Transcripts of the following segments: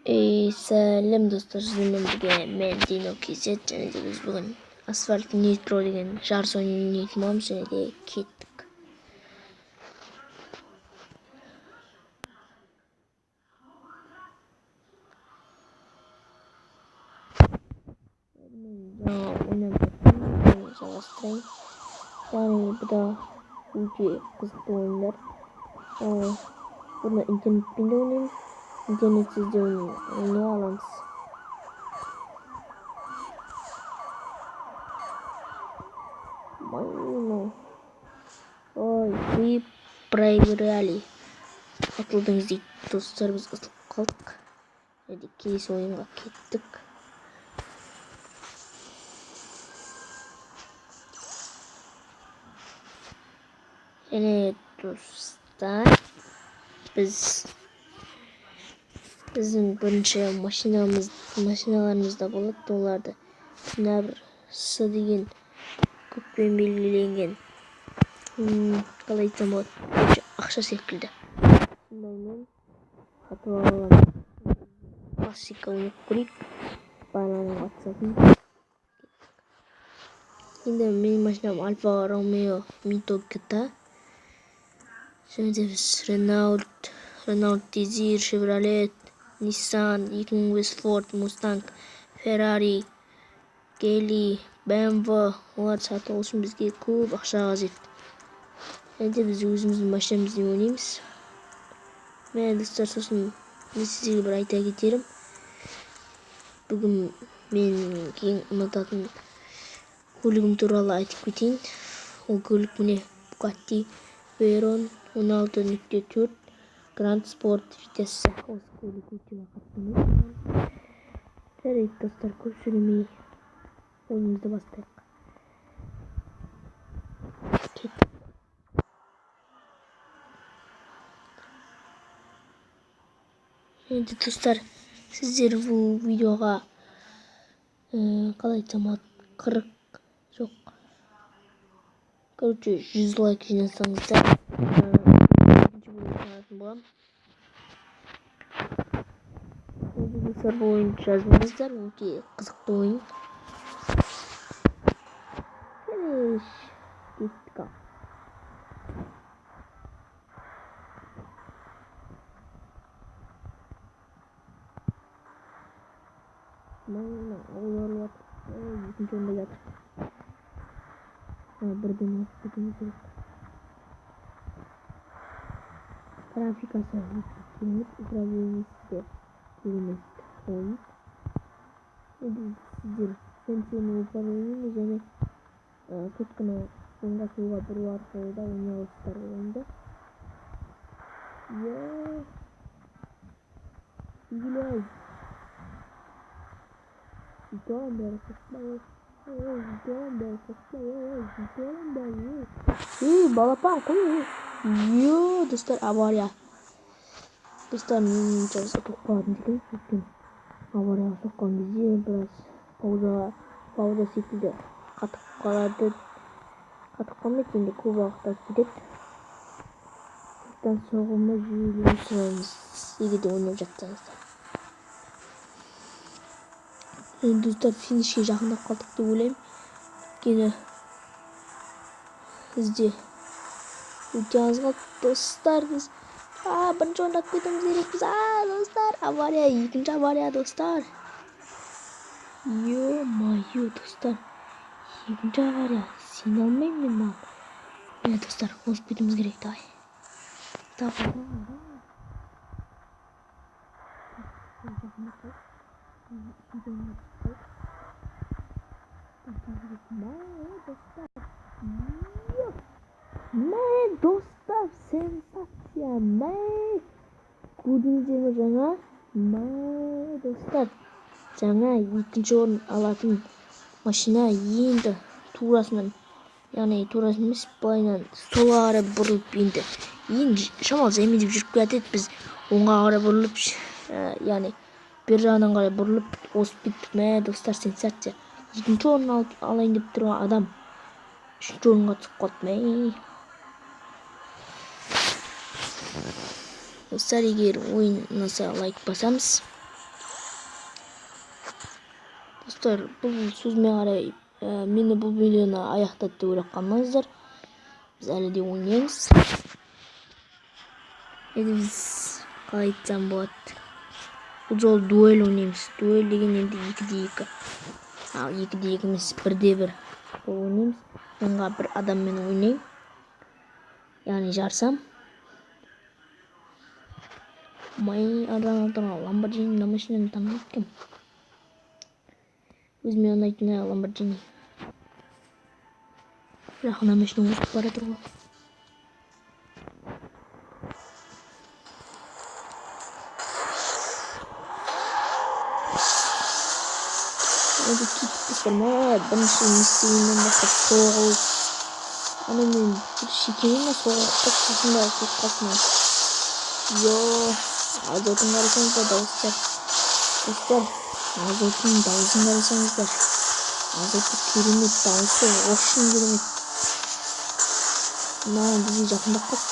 Сәлем достар, сізбен бірге мен Дино Кейзет, және де біз бүгін Asphalt Nitro деген жарыс ойнайтын боламыз, және де кеттік. Мен жаңа ойнап жатырмын, жалғастырайын. Яғни бұда өте қызықты ойындар. Бұны интернетпен де ойнаймыз, интернетсіз де ойнай аламыз. Вы проиграли. Атылдыңыз дейді достар, біз ұтылып қалдық. Және келесі ойынға кеттік. Және достар, біздің бірінші машиналарымызда болады. Оларды мына бір С деген көкпен белгіленген, қалай айтсам болады, ақша секілді. Сондаймен сатып алған классика ойнап көрейік. Бананың қатысатын. Енді менің машинам Альфа Ромео Мито GT. Және де біз Renault Desire, Chevrolet, Nissan, 2005 Ford, Mustang, Ferrari, Geely, BMW, олар сатып алу үшін бізге көп ақша қажет. Және де біз өзіміздің машинамызды ойнаймыз. Мен достар, сосын мен сізге бір айта кетерім. Бүгін мен ең ұнататын көлігім туралы айтып кетейін. Ол көлік міне Bugatti Veyron 16.4 Grand Sport витесі. Осы көлік өте қатты. Жарайды достар, көп сөйлемей ойынымызды бастайық. Енді достар, сіздер бұл видеоға қалай айтсам болады, 100 лайк жинасаңыздар, екінші бөлім шығаратын боламын. Енді достар, бұл ойынды жазбаңыздар, өте қызықты ойын. Кеттік ал. Екінші орында жатыр. Бірден өтіп кетуіміз керек. Графикасы керемет, управлениясы де керемет ойын. Енді сіздер сенсейный управлениені және сотканы оңға солға бұру арқылы да ойнай аласыздар ойынды. Игілай. Балапан қой. Достар, авария. Достар, мен жазып ұтылып қалатын деген сөйткен. Аварияға соққан кезде біраз пауза секілді қатып қалады. Қатып қалмайды, енді көп уақыт кетеді. Сондықтан соғылмай жүйелеуін сұраймыз, егер де ойнап жатсаңыздар. Енді достар, финишке жақындап қалдық деп ойлаймын. Өйткені бізде өте аз қалды достар. Біз бірінші орында кетуіміз керекпіз. Достар, авария, екінші авария достар. Ё-моё достар, екінші авария, сене алмаймын мен маған. Міне достар, озып кетуіміз керек. Давай. Достар, сенсация. Көрдіңіздер ме жаңа? Достар, жаңа екінші орын алатын машина енді турасынан, яғни турасын емес, былайынан солға қарай бұрылып енді шамалы жаймен жүріп келатеді. Біз оңға қарай бұрылып, яғни бер жағынан қарай бұрылып осып кеттік. Достар, сенсация. Екінші орын алайын деп тұрған адам үшінші орынға түсіп қалды. Достар, егер ойын ұнаса лайк басамыз, Достар, бұл сөзіме қарай мені бұл видеоны аяқтады деп ойлап қалмаңыздар. Біз әлі де ойнаймыз. Енді біз қалай айтсам болады. Бұл жолы дуэль ойнаймыз. Дуэль деген енді 2-2. Ал 2-2 емес 1-1 ойнаймыз. Онға бір адаммен ойнаймын. Яғни жарсам. Ардан Lamborghini машинаны танып кем. Өзіме ұнайтын Lamborghini. Бірақ мына машина өтіп бара жатыр ғой. Енді кетіппіздер ме? Бірінші миссиямен бастап соғылып. Ана мен бір шекейін соғылып қасында қасынан. Азотын қарасаңыздар дауыстар. Достар, азотын дауысын қарасаңыздар. Азоты керемет дауысы, оршын керемет. Мына бізге жақындап қалды.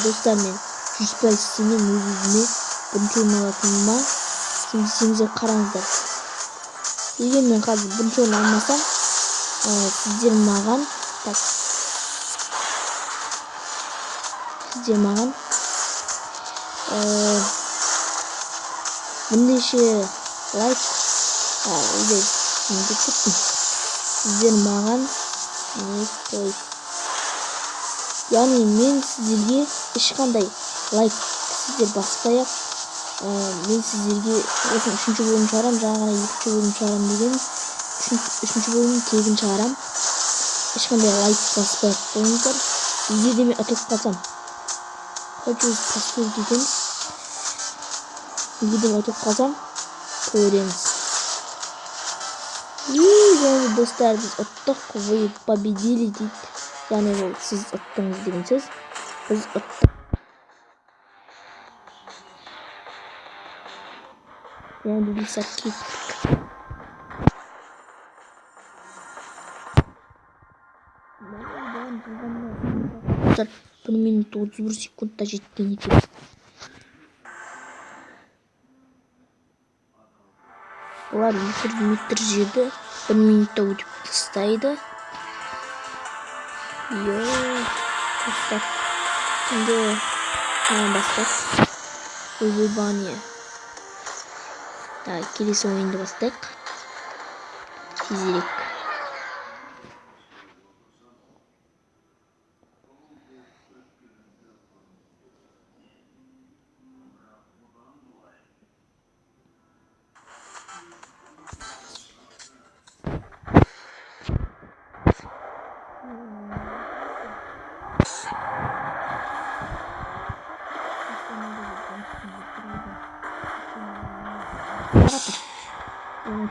Dostlar, men 100% сенем өзіме бірінші орын алатыныма сендер қараңыздар. Егер мен қазір бірінші орын алмасам, сіздер маған бірнеше лайк сіздер маған яғни мен сіздерге ешқандай лайк сіздер баспай-ақ мен сіздерге осы 3-ші бөлім шығарам, жаңа ғана 2-ші бөлім шығарам деген 3-ші бөлімнің тегін шығарам. Ешқандай лайк баспай-ақ қойыңыздар. Егер де мен ұтылып қалсам, хочу поставить екен. Егер де мен ұтылып қалсам, көреміз. Және достар, біз ұттық, вы победили дейді. Яғни ол сіз ұттыңыз деген сөз. Біз ұттық. Яғни біз кеттік. Достар, 1 минут 31 секундта жеткен екен. Олар 2 метр жерді 1 минутта өтіп тастайды. Достар, şimdi бастап выбивание. Келесі ойынды бастайық. Тезірек.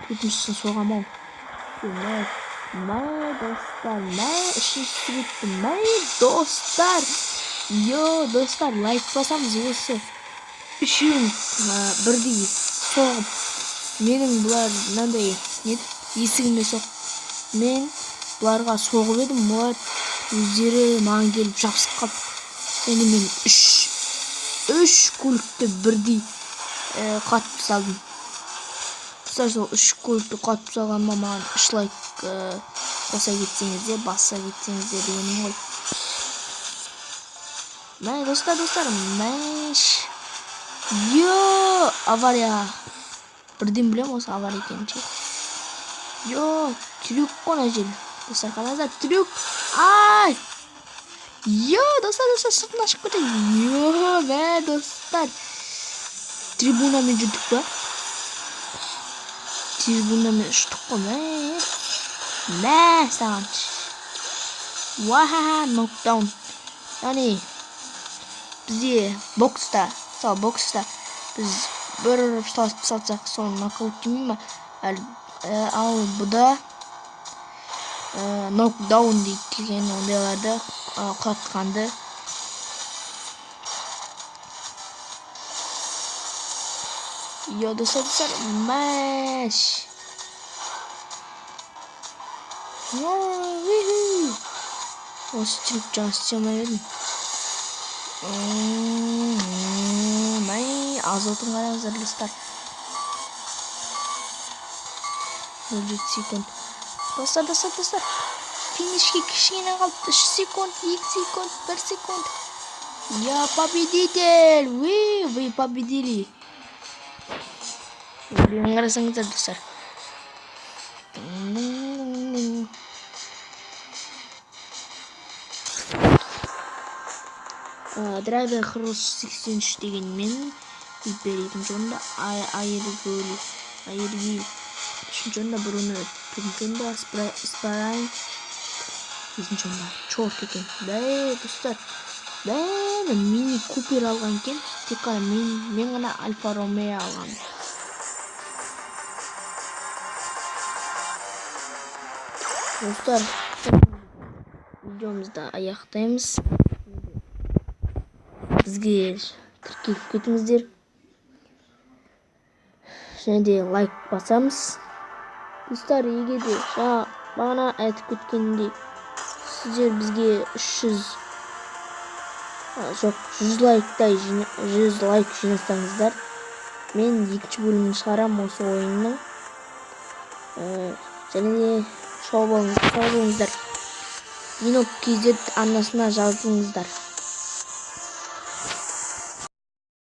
Төртіншісін соғам ау. Достар, үшіншісі кетті. Достар. Достар, лайк басамыз осы. Үшеуін бірдей соғып. Менің бұлар мынандай есігіме соқ. Мен бұларға соғып едім. Бұлар өздері маған келіп жабысып қалды. Енді мен үш көлікті бірдей қатып салдым. Сол 3 көлікті қатып салғаныма маған 3 лайк баса кетсеңіздер дегенім ғой. Достар, авария. Бірден білем осы авария екенін ше. Трюк қой мына жер. Достар, қараңыздар, трюк. Достар, сыртына шығып кетеді. Достар. Трибунамен жүрдік па? Трибунамен ұштық қой, сағанш. Нокдаун. Яғни, бізде бокста біз бір ұстасып салсақ, соны нокаут деймін ма? Ал бұда нокдаун дейді деген ондайларды қатқанды. Dostlar, Осы жаңа істемей едім. Азотын қараңыздар достар. 0 секунд. Достар. Финишке кішкене қалды. 3 секунд, 2 секунд, 1 секунд. Я победитель! Вы победили. Блин, қарасаңыздар достар. Драйвер Cross 83 деген мен беретін жонда айырги үшінші жонда Бруно, төртінші жонда Спарайн, бесінші жонда Чорт екен. Достар, мен мини Купер алған екен, тек қана мен ғана Альфа Ромео алған. Достар, видеомызды аяқтаймыз. Бізге тіркеліп кетіңіздер. Және де лайк басамыз. Достар, егер де бағана айтып кеткендей, сіздер бізге 100 лайк жинасаңыздар, мен екінші бөлімін шығарам осы ойынның. Және де шау болыңыздар. Минок KZ арнасына жазылыңыздар.